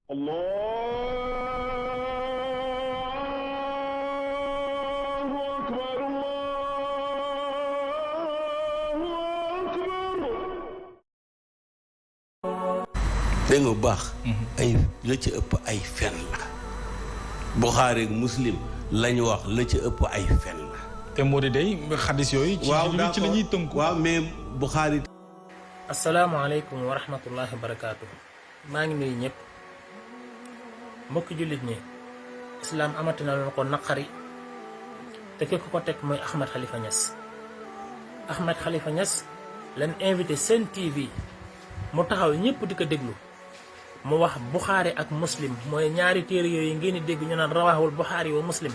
الله أكبر الله أكبر. dégg nga bu baax. ay la ci ëpp ay fen la. Buxaari ak Muslim lañu wax la ci ëpp ay fen la. te moo di day xadis yooyu. waaw ci la ñuy tënku. waaw mais Buxaari. asalaamaaleykum wa rahmatullahi wa barakaatu. maa ngi nuyu ñëpp mbokki jullit ñi islaam amati na lu ko naqari te ki ko teg mooy Ahmed Khalifa Niass. Ahmed Khalifa Niass leen invité Sen TV mu taxaw ñëpp di ko déglu mu wax Buxaari ak Muslim mooy ñaari téere yooyu ngeen di dégg ñu naan rawaahul Buxaari wa Muslim.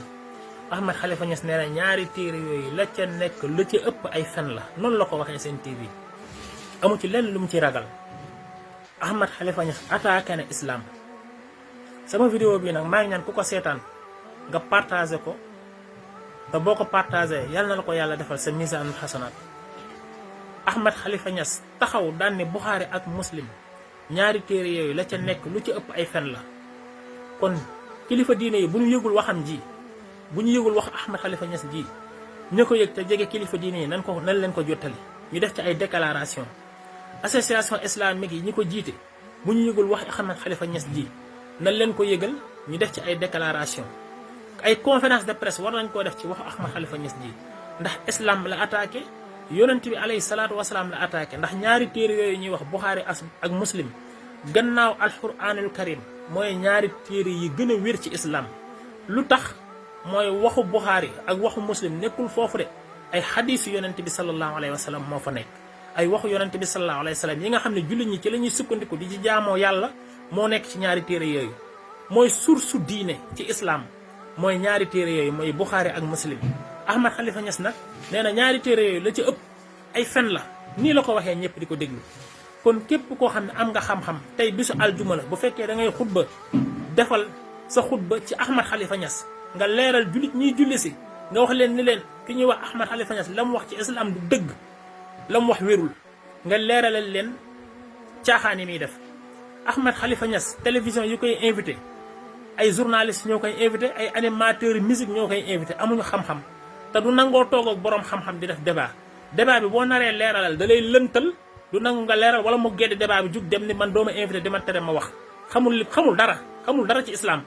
Ahmed Khalifa Niass nee na ñaari téere yooyu la ca nekk lu ci ëpp ay fen la noonu la ko waxee Sen TV amu ci lenn lu mu ci ragal. Ahmed Khalifa Niass attaqué na islam. sama vidéo bi nag maa ngi ñaan ku ko seetaan nga partagé ko te boo ko partagé yàlla na la ko yàlla defal sa misaanul xasanaat. Ahmed Khalifa Niass taxaw daan ne Buxaari ak Muslim ñaari téere yooyu la ca nekk lu ci ëpp ay fen la. kon kilifa diine yi bu ñu yëgul waxam ji bu ñu yëgul wax Ahmed Khalifa Niass ji ñu ko yëg te jege kilifa diine yi nan leen ko jottali ñu def ci ay déclaration. association islamique yi ñi ko jiite bu ñu yëgul wax Ahmed Khalifa Niass ji nan leen ko yëgal ñu def ci ay déclaration. ay conférence de presse war nañ koo def ci waxu Ahmed Khalifa Niass ji ndax islam la attaqué yonent bi alayhi salaatu wasalaam la attaqué ndax ñaari téere yooyu ñuy wax Buxaari ak Muslim gannaaw alquranul karim mooy ñaari téere yi gën a wér ci islam. lu tax mooy waxu Buxaari ak waxu Muslim nekkul foofu de ay xadiisu yonent bi sallallahu alayhi wa sallam moo fa nekk. ay waxu yonent bi sallallahu alayhi wa sallam yi nga xam ne jullit ñi ci la ñuy sukkandiku di ci jaamoo yàlla moo nekk ci ñaari téere yooyu mooy source diine ci islam mooy ñaari téere yooyu mooy Buxaari ak Muslim. Ahmed Khalifa Niass nag nee na ñaari téere yooyu la ci ëpp ay fen la nii la ko waxee ñëpp di ko déglu. kon képp koo xam ne am nga xam-xam tey bisu aljuma la bu fekkee da ngay xutba defal sa xutba ci Ahmed Khalifa Niass nga leeral jullit ñiy julli si nga wax leen ni leen ki ñuy wax Ahmed Khalifa Niass la mu wax ci islam du dëgg la mu wax wérul nga leeralal leen caaxaan yi muy def. Ahmed Khalifa Niass télévision yu koy invité ay journalistes ñoo koy invité ay animateurs musique ñoo koy invité amuñu xam-xam te du nangoo toog ak boroom xam-xam di def débat bi boo naree leeralal da lay lëntal du nangu nga leeral wala mu geddi débat bi jug dem ni man dooma invité dama tere ma wax xamul dara ci islam.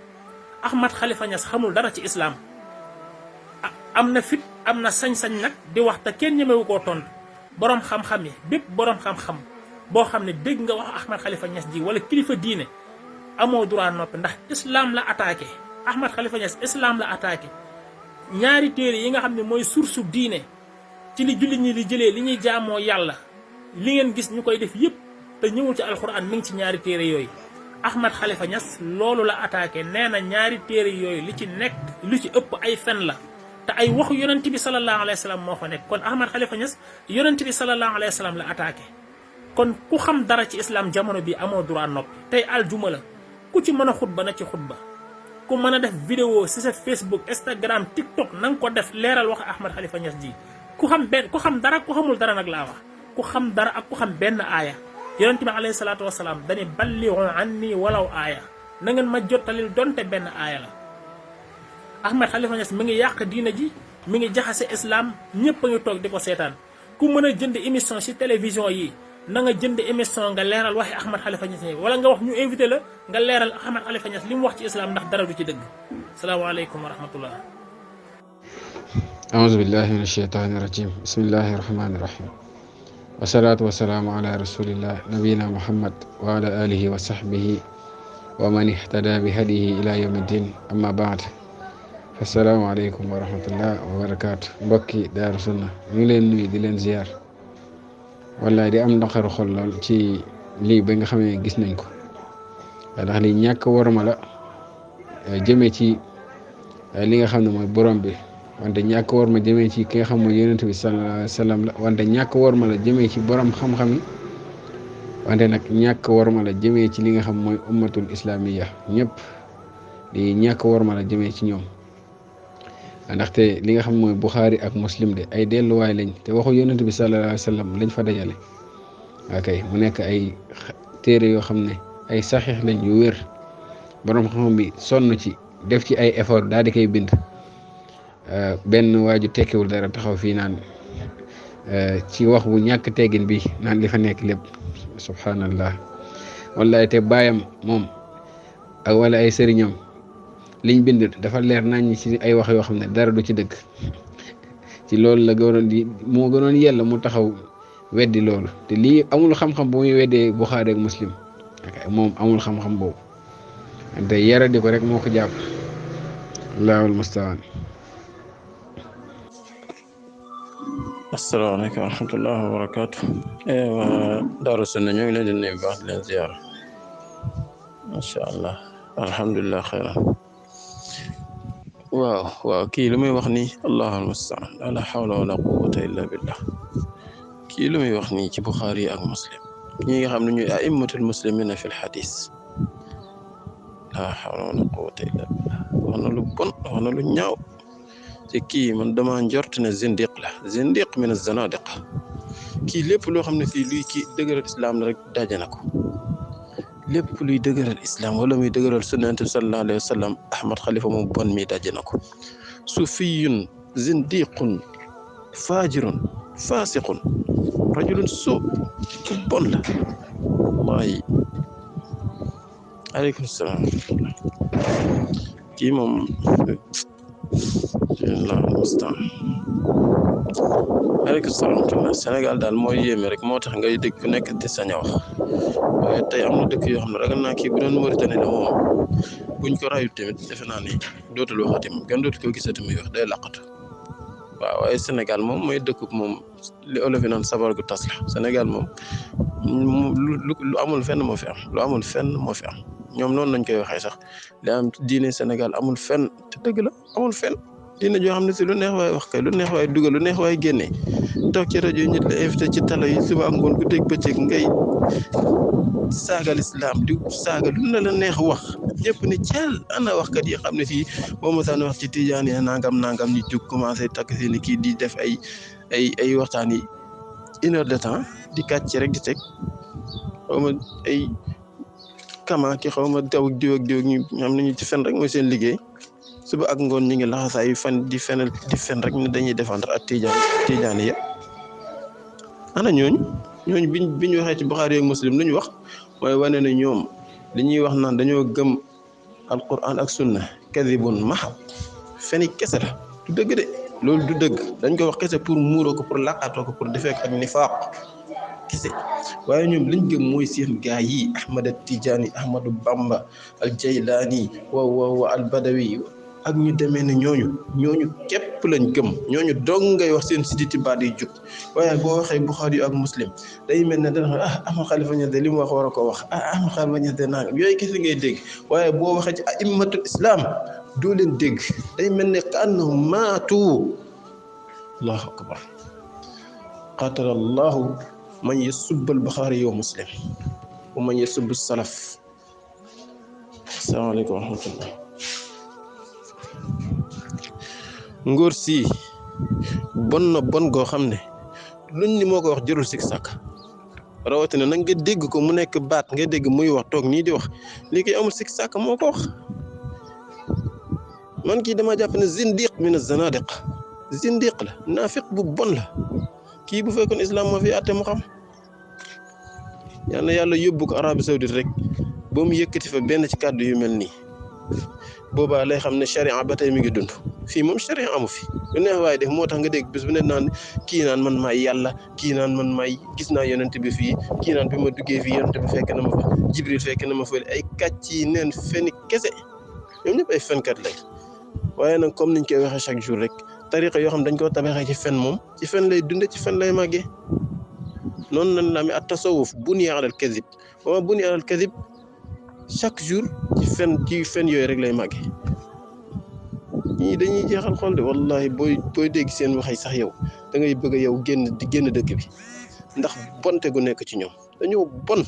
Ahmed Khalifa Niass xamul dara ci islam am na fit am na sañ-sañ nag di wax te kenn ñemewu koo tontu. boroom xam-xam yi bépp boroom xam-xam boo xam ne dégg nga wax Ahmed Khalifa Niass ji wala kilifa diine amoo droit noppi ndax islam la attaqué. Ahmed Khalifa Niass islam la attaqué ñaari téere yi nga xam ne mooy source diine ci li jullit ñi li jëlee li ñuy jaamoo yàlla li ngeen gis ñu koy def yëpp te ñëwul ci alxuraan mi ngi ci ñaari téere yooyu. Ahmed Khalifa Niass loolu la attaqué nee na ñaari téere yooyu li ci nekk lu ci ëpp ay fen la. te ay waxu yonent bi sallallahu alayhi wa sallam moo fa nekk kon Ahmed Khalifa Niass yonent bi sallallahu alayhi wa sallam la attaqué. kon ku xam dara ci islam jamono bi amoo droit noppi tey aljuma la ku ci mën a xutba na ci xutba ku mën a def vidéo si sa Facebook Instagram TikTok na nga ko def leeral wax Ahmed Khalifa Niass ji ku xam dara ku xamul dara nag laa wax ku xam dara ak ku xam benn aaya yonent bi alayhi salaatu wasalaam dañuy ballighu anni walaw aaya na ngeen ma jottalil donte benn aaya la. Ahmed Khalifa Niass mi ngi yàq diina ji mi ngi jaxase islam ñëpp a ngi toog di ko seetaan ku mën a jënd émission ci télévision yi na nga jënd émission nga leeral waxi Ahmed Khalifa Niass wala nga wax ñu invité la nga leeral Ahmed Khalifa Niass li mu wax ci islam ndax dara du ci dëgg. salaamaaleykum wa rahmatullah. aouzu billahi min asheytaani rajim bismillahi rahmaani rahim wasalaatu wasalaamu ala rasulillah nabiyina muhammad wa ala alihi wa sahbihi wa man ihtada bi hadihi ila yawmi din amma baad asalaamaaleykum wa rahmatullah wa barakaatu mbokki Daaru Sunna ñu ngi leen nuyu di leen ziar wallaay di am naqaru xol lool ci lii ba nga xam ne gis nañ ko ndax li ñàkk worma la jëmee ci li nga xam ne mooy borom bi wante ñàkk worma jëmee ci ki nga xam mooy yonent bi sallallahu alayhi wa sallam la wante ñàkk worma la jëmee ci borom xam-xam yi wante nag ñàkk worma la jëmee ci li nga xam mooy ummatul islamiya ñëpp di ñàkk worma la jëmee ci ñoom. ndaxte li nga xam mooy Buxaari ak Muslim de ay delluwaay lañ te waxu yonent bi sallallahu alayhi wa sallam lañ fa dajale ok mu nekk ay téere yoo xam ne ay saxiix lañ yu wér borom xam-xam bi sonn ci def ci ay effort daal di koy bind benn waaju tekkiwul dara taxaw fii naan ci wax bu ñàkk teggin bi naan li fa nekk lépp subhanallah wallahi te baayam moom ak wala ay sëriñam liñ bind dafa leer nañ ci ay wax yoo xam ne dara du ci dëgg ci loolu la gënoon di moo gënoon yella mu taxaw weddi loolu te lii amul xam-xam bu muy weddee Buxaari ak Muslim moom amul xam-xam boobu te yara di ko rek moo ko jàpp allahul mustaan. asalaamaaleykum wa rahmatullahi wa barakaatu. Daaru Sunna ñoo ngi leen di nuyu baax di leen ziar macha allah alhamdulilah xayran. waaw kii lu muy wax nii allahul mustaan la hawla wala quwwata illa billah. kii lu muy wax nii ci Buxaari ak Muslim ñi nga xam ne ñuy a'immatul muslimina fil xadis la hawla wala quwwata illa billah. wax na lu bon wax na lu ñaaw te kii man dama njort ne zindiq la zindiq min az-zanadiq. kii lépp loo xam ne fii luy kii dëgëral islam la rek daje na ko lépp luy dëgëral islam wala muy dëgëral sunnat sallallahu alayhi wa sallam Ahmad Khalifa moom bon mi daje na ko. sufiyun zindiqun fajirun fasiqun rajulun su ku bon la wallahi. aleykum salaam. kii moom Allahu mustaan. aleykum salaam. Sénégal daal mooy yéeme rek moo tax ngay dégg ku nekk di sañ a wax waaye tey am na dëkk yoo xam ne ragal naa kii bu doon Mauritanie la moom buñ ko rayut tamit defe naa ni dootul waxati moom kenn dootu ko gisati muy wax day laqatu. waaw waaye Sénégal moom mooy dëkk moom li olof yi naan sabar gu tas la. Sénégal moom lu amul fenn moo fi am lu amul fenn moo fi am ñoom noonu lañ koy waxee sax li am diine Sénégal amul fenn te dëgg la amul fenn diine joo xam ne si lu neex waay wax kay lu neex waay dugal lu neex waay génnee toog ci rajo yi nit la invité ci télé yi suba ak ngoon ku dégg bëccëg ngay saagal islam di saaga lu ne la neex wax ñëpp ni ceel ana waxkat yi xam ne fii boo mosaan wax ci tijaan yi nangam ñu jug commencé takk si ni kii di def ay waxtaan yi 1 heure de temps di kàcc rek di teg xaw ma ay kama ki xaw ma daw diw ak ñu xam ne ñu ci fen rek mooy seen liggéey suba ak ngoon ñu ngi laxasaay fan di fen rek ne dañuy défendre ak tijaan yi ana ñooñu biñ waxee ci Buxaari ak Muslim lu ñu wax mooy wane ne ñoom li ñuy wax naan dañoo gëm alquran ak sunna kadibun mahab feni kese la du dëgg de loolu du dëgg dañ ko wax kese pour muuroo ko pour laqatoo ko pour defee ak nifaaq kese waaye ñoom liñ gëm mooy seen gaa yi Ahmad Tijaani Ahmadu Bamba al Jaylaani wa al Badawi ak ñu demee ne ñooñu képp lañ gëm ñooñu dong ngay wax seen siditi baat yi jug waaye boo waxee Buxaari ak Muslim day mel ne dana Ahmad Khalifa Niass de li mu wax war a ko wax Ahmad Khalifa Niass de nangam yooyu kese ngay dégg waaye boo waxee ci a'immatul islam doo leen dégg day mel ne kaannahum maatu. allahu akbar. qatala allahu man yasubbu al-Buxaari wa Muslim wa man yasubbu salaf. asalaamaaleykum wa rahmatullah. ngóor si bon na bon goo xam ne luñ ni moo ko wax jërul sik sàkk rawatina nag nga dégg ko mu nekk baat nga dégg muy wax toog nii di wax lii koy amul sik sàkk moo ko wax. man kii dama jàpp ne zindiq min az-zanadiq zindiq la naafiq bu bon la kii bu fekkoon islam moo fi àtte mu xam yal na yàlla yóbbu ko Arabie Saoudite rek ba mu yëkkati fa benn ci kàddu yu mel nii boobaa lay xam ne charia ba tey mi ngi dund fii moom charia amu fi lu neex waaye def moo tax nga dégg bés bu ne naan kii naan man maay yàlla kii naan man maay gis naa yonent bi fii kii naan bi ma duggee fii yonent bi fekk na ma fa Jibril fekk na ma fa ay kàcc yi neen feni kese ñoom ñëpp ay fenkat lañ waaye nag comme niñ koy waxee chaque jour rek tariqa yoo xam dañ koo tabaxee ci fen moom ci fen lay dunde ci fen lay màggee noonu lañ la amee at tasawuf buniya alal kadib wa buniya alal kadib chaque jour ci fen yooyu rek lay màggee ñii dañuy jeexal xol de wallahi booy dégg seen waxay sax yow da ngay bëgg yow génn dëkk bi ndax bonte gu nekk ci ñoom dañoo bon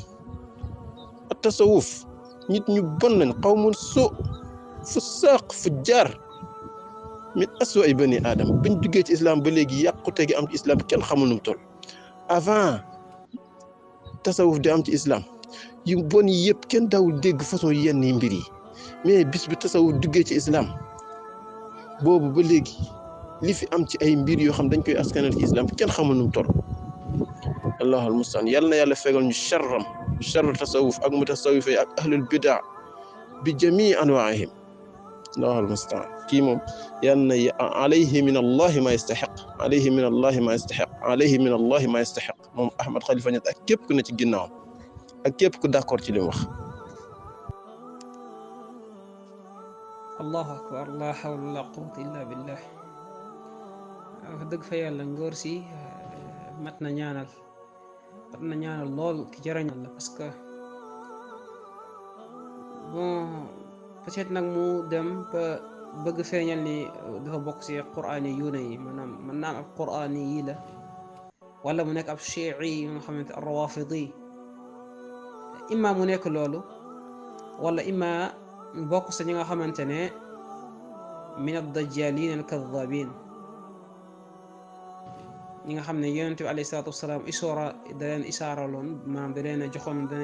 at tasawuf nit ñu bon lañ qawmun su fu saaq fu jaar min aswa ay bani aadama bañ duggee ci islam ba léegi yàqute gi am ci islam kenn xamul nu mu toll avant tasawuf di am ci islam yu bon yi yëpp kenn daawul dégg façon yenn yi mbir yi mais bis bi tasawuf duggee ci islam boobu ba léegi li fi am ci ay mbir yoo xam dañ koy askanal ci islam kenn xamul nu mu toll. allahul mustaan yal na yàlla fegal ñu charru tasawuf ak mutasawwifa ak ahlul bidaa bi jamii anwaahim. allahul mustaan kii moom yal na alayhi min allahi ma yastaxiq alayhi min allahi ma yastaxiq alayhi min allahi ma yastaxiq moom Ahmad Khalifa Niass ak képp ku ne ci ginnaawam ak képp ku d'accord ci li mu wax. allahu akbar la hawla wala quwwata illa billah. wax dëgg fa yàlla ngóor si mat na ñaanal lool ki jarañal la parce que bon peut-être nag mu dem ba bëgg feeñal ni dafa bokk si quraani yuune yi maanaam mën naa am ab quraani yi la wala mu nekk ab chiici yi nga xamante rawafidi imma mu nekk loolu wala imma bokk sa ñi nga xamante ne min ad-dajjalin al-kadhabin ñi nga xam ne yonent bi alayhi salaatu wasalaam da leen isaaraloon maanaam da leen a joxoon da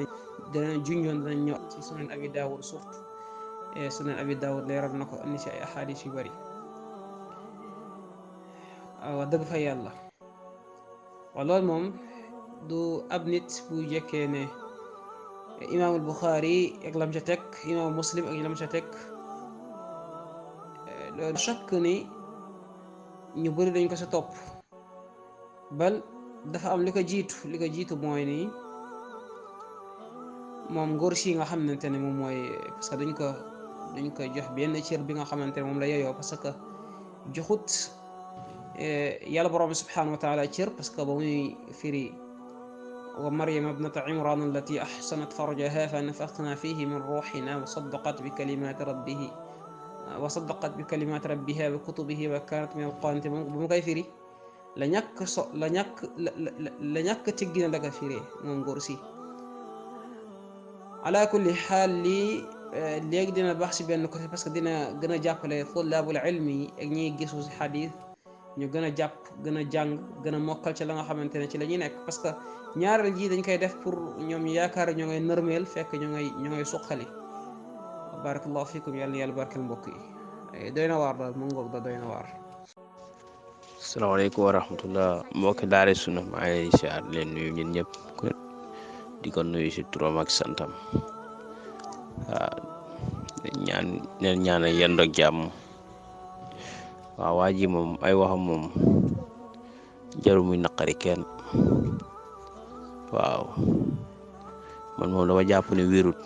leen junjoon danañ ñëw ci sunan abi daawud surtout sunan abi daawud leeral na ko andi ci ay ahadis yu bari. wax dëgg fa yàlla waaw loolu moom du ab nit bu jekkee ne imaamul Buxaari ak lam ca teg imaamul Muslim ak lam ca teg loolu chaque ni ñu bëri dañ ko sa topp bal dafa am li ko jiitu mooy ni moom ngóor si nga xamante ne moom mooy parce que duñ ko jox benn cër bi nga xamante ne moom la yeyoo parce que joxut yàlla borom bi subhanahu wa taala cër parce que ba muy firi wa maryama ibnata imran allati ahsanat farjaha fa nafaxna fihi min ruuxina wa saddaqat bi kalimati rabbiha wa kutubihi wa kanat min alqaanitin ba mu koy firi la ñàkk teggina la ko firee moom ngóor si. ala kulli xaal lii léegi dina baax si benn côté parce que dina gën a jàppale tullaabul ilmi yi ak ñiy gisu si xadis ñu gën a jàpp gën a jàng gën a mokkal ci la nga xamante ne ci la ñuy nekk parce que ñaareel ji dañ koy def pour ñoom ñu yaakaar ñoo ngay nërmeel fekk ñoo ngay suqali. barakallahu fikum yàlla na yàlla barkeel mbokk yi doy na waar daal mu ngoog da doy na waar. asalaamaaleykum wa rahmatullah mbokki daara Sunna maa ngi siyaar leen nuyu ñun ñëpp di ko nuyu si turam ak santam waaw ñaan yendu ak jàmm. waaw waa ji moom ay waxam moom jaru muy naqari kenn waaw man moom dama jàpp ne wérut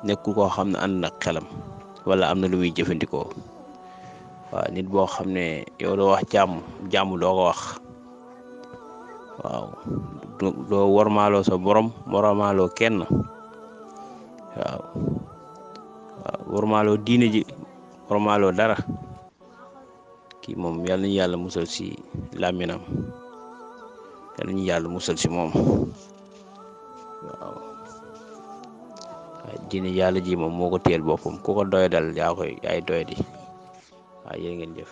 nekkul koo xam ne ànd na xelam wala am na lu muy jëfandikoo. waaw nit boo xam ne yow doo wax jàmm doo ko wax waaw doo wormaaloo sa borom wormaaloo kenn waaw wormaaloo diine ji wormaaloo dara kii moom yàlla nañu yàlla musal si làmminam yàlla nañu yàlla musal si moom waaw diine yàlla ji moom moo ko téel boppam ku ko doy dal yaay doy di waaw yéen ngeen jëf.